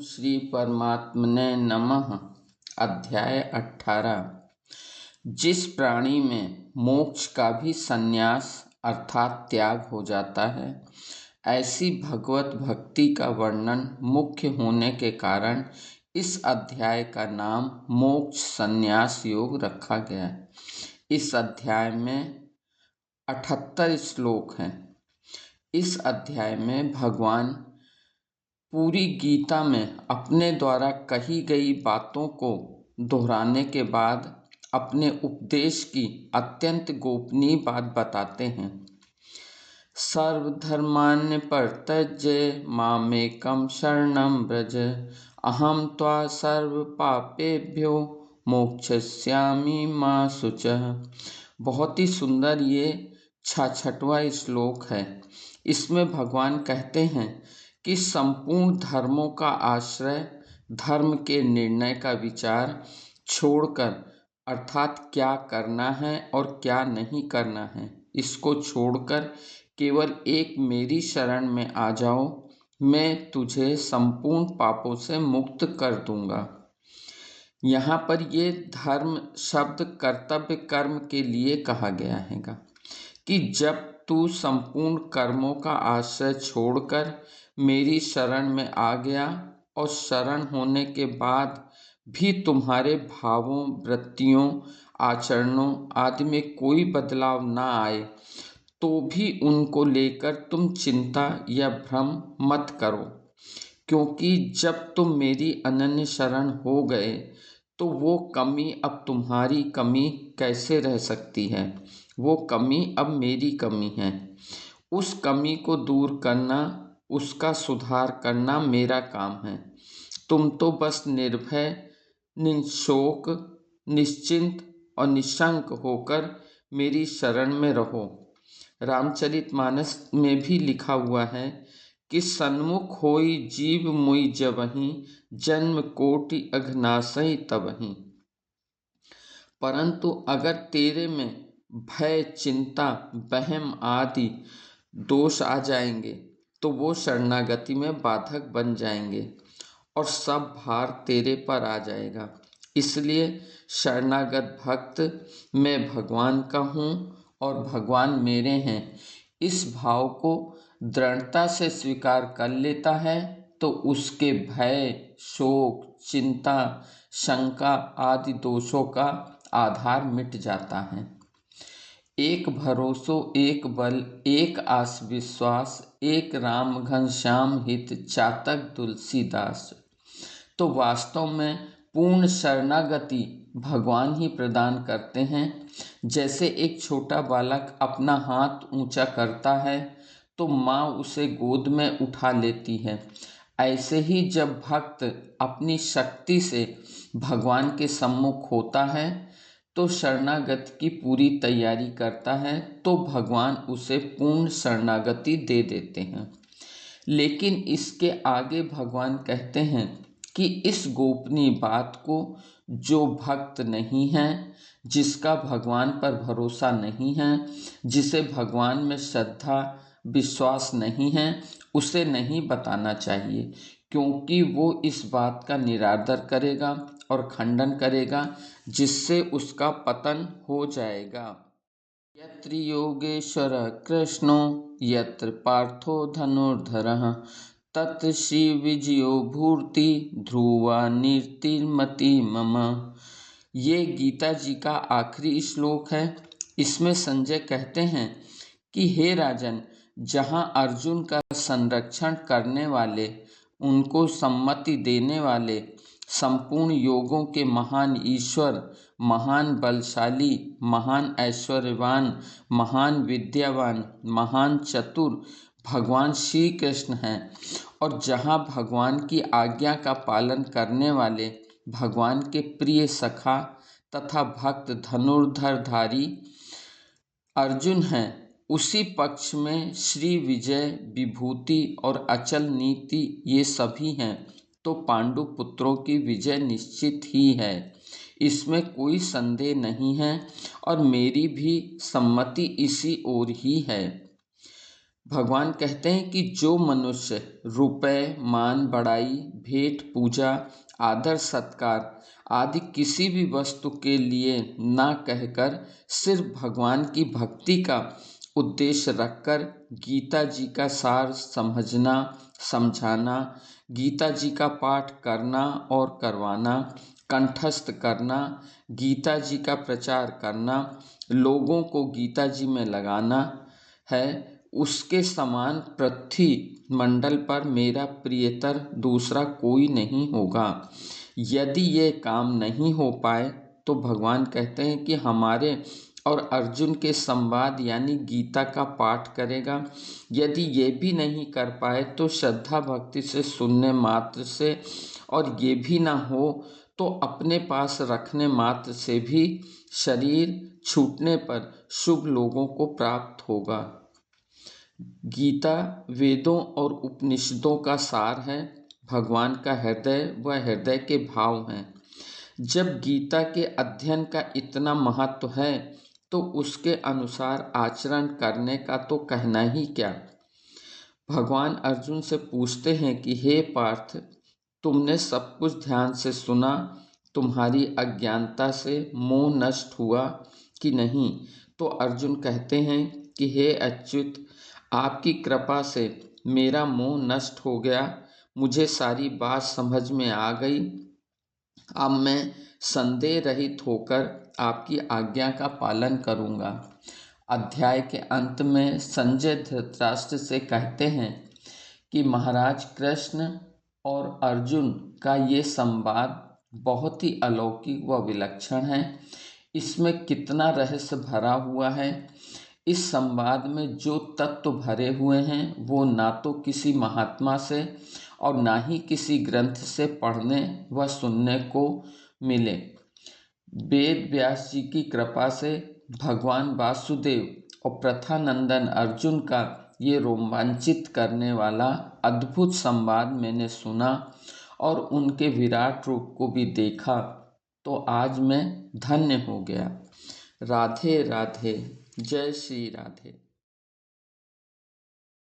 श्री परमात्मने नमः। अध्याय 18। जिस प्राणी में मोक्ष का भी संन्यास अर्थात त्याग हो जाता है, ऐसी भगवत भक्ति का वर्णन मुख्य होने के कारण इस अध्याय का नाम मोक्ष संन्यास योग रखा गया है। इस अध्याय में 78 श्लोक हैं। इस अध्याय में भगवान पूरी गीता में अपने द्वारा कही गई बातों को दोहराने के बाद अपने उपदेश की अत्यंत गोपनीय बात बताते हैं। सर्वधर्मान् परित्यज्य मामेकं शरणं व्रज अहं त्वा सर्व पापेभ्यो मोक्षयिष्यामि मा शुचः। बहुत ही सुंदर ये 66वां श्लोक है। इसमें भगवान कहते हैं कि संपूर्ण धर्मों का आश्रय धर्म के निर्णय का विचार छोड़कर, अर्थात क्या करना है और क्या नहीं करना है, इसको छोड़कर केवल एक मेरी शरण में आ जाओ, मैं तुझे संपूर्ण पापों से मुक्त कर दूंगा। यहाँ पर ये धर्म शब्द कर्तव्य कर्म के लिए कहा गया है कि जब तू संपूर्ण कर्मों का आश्रय छोड़कर मेरी शरण में आ गया और शरण होने के बाद भी तुम्हारे भावों, वृत्तियों, आचरणों आदि में कोई बदलाव ना आए, तो भी उनको लेकर तुम चिंता या भ्रम मत करो, क्योंकि जब तुम मेरी अनन्य शरण हो गए तो वो कमी अब तुम्हारी कमी कैसे रह सकती है। वो कमी अब मेरी कमी है। उस कमी को दूर करना, उसका सुधार करना मेरा काम है। तुम तो बस निर्भय, निशोक, निश्चिंत और निशंक होकर मेरी शरण में रहो। रामचरितमानस में भी लिखा हुआ है कि सन्मुख होई जीव मुई जबहि जन्म कोटि अघनासहि तबहि। परंतु अगर तेरे में भय, चिंता, वहम आदि दोष आ जाएंगे तो वो शरणागति में बाधक बन जाएंगे और सब भार तेरे पर आ जाएगा। इसलिए शरणागत भक्त मैं भगवान का हूँ और भगवान मेरे हैं, इस भाव को दृढ़ता से स्वीकार कर लेता है तो उसके भय, शोक, चिंता, शंका आदि दोषों का आधार मिट जाता है। एक भरोसो, एक बल, एक आस विश्वास, एक राम घनश्याम हित चातक तुलसीदास। तो वास्तव में पूर्ण शरणागति भगवान ही प्रदान करते हैं। जैसे एक छोटा बालक अपना हाथ ऊंचा करता है तो माँ उसे गोद में उठा लेती है, ऐसे ही जब भक्त अपनी शक्ति से भगवान के सम्मुख होता है तो शरणागति की पूरी तैयारी करता है, तो भगवान उसे पूर्ण शरणागति दे देते हैं। लेकिन इसके आगे भगवान कहते हैं कि इस गोपनीय बात को जो भक्त नहीं है, जिसका भगवान पर भरोसा नहीं है, जिसे भगवान में श्रद्धा विश्वास नहीं है, उसे नहीं बताना चाहिए, क्योंकि वो इस बात का निरादर करेगा और खंडन करेगा, जिससे उसका पतन हो जाएगा। यत्र योगेश्वर कृष्णो यत्र पार्थो धनुर्धरः तत्र श्री विजयो भूर्ति ध्रुवा नीतिर्मति मम। ये गीता जी का आखिरी श्लोक है। इसमें संजय कहते हैं कि हे राजन, जहाँ अर्जुन का संरक्षण करने वाले, उनको सम्मति देने वाले, संपूर्ण योगों के महान ईश्वर, महान बलशाली, महान ऐश्वर्यवान, महान विद्यावान, महान चतुर भगवान श्री कृष्ण हैं, और जहाँ भगवान की आज्ञा का पालन करने वाले भगवान के प्रिय सखा तथा भक्त धनुर्धरधारी अर्जुन हैं, उसी पक्ष में श्री विजय, विभूति और अचल नीति ये सभी हैं, तो पांडु पुत्रों की विजय निश्चित ही है, इसमें कोई संदेह नहीं है, और मेरी भी सम्मति इसी ओर ही है। भगवान कहते हैं कि जो मनुष्य रुपए, मान, बड़ाई, भेंट, पूजा, आदर, सत्कार आदि किसी भी वस्तु के लिए ना कहकर सिर्फ भगवान की भक्ति का उद्देश्य रखकर गीता जी का सार समझना, समझाना, गीता जी का पाठ करना और करवाना, कंठस्थ करना, गीता जी का प्रचार करना, लोगों को गीता जी में लगाना है, उसके समान पृथ्वी मंडल पर मेरा प्रियतर दूसरा कोई नहीं होगा। यदि ये काम नहीं हो पाए तो भगवान कहते हैं कि हमारे और अर्जुन के संवाद यानी गीता का पाठ करेगा। यदि ये भी नहीं कर पाए तो श्रद्धा भक्ति से सुनने मात्र से, और ये भी ना हो तो अपने पास रखने मात्र से भी शरीर छूटने पर शुभ लोगों को प्राप्त होगा। गीता वेदों और उपनिषदों का सार है, भगवान का हृदय व हृदय के भाव हैं। जब गीता के अध्ययन का इतना महत्व है तो उसके अनुसार आचरण करने का तो कहना ही क्या। भगवान अर्जुन से पूछते हैं कि हे पार्थ, तुमने सब कुछ ध्यान से सुना, तुम्हारी अज्ञानता से मोह नष्ट हुआ कि नहीं। तो अर्जुन कहते हैं कि हे अच्युत, आपकी कृपा से मेरा मोह नष्ट हो गया, मुझे सारी बात समझ में आ गई। अब मैं संदेह रहित होकर आपकी आज्ञा का पालन करूँगा। अध्याय के अंत में संजय धृतराष्ट्र से कहते हैं कि महाराज कृष्ण और अर्जुन का ये संवाद बहुत ही अलौकिक व विलक्षण है। इसमें कितना रहस्य भरा हुआ है। इस संवाद में जो तत्व भरे हुए हैं वो ना तो किसी महात्मा से और ना ही किसी ग्रंथ से पढ़ने व सुनने को मिले। वेद व्यास जी की कृपा से भगवान वासुदेव और प्रथानंदन अर्जुन का ये रोमांचित करने वाला अद्भुत संवाद मैंने सुना और उनके विराट रूप को भी देखा तो आज मैं धन्य हो गया। राधे राधे। जय श्री राधे।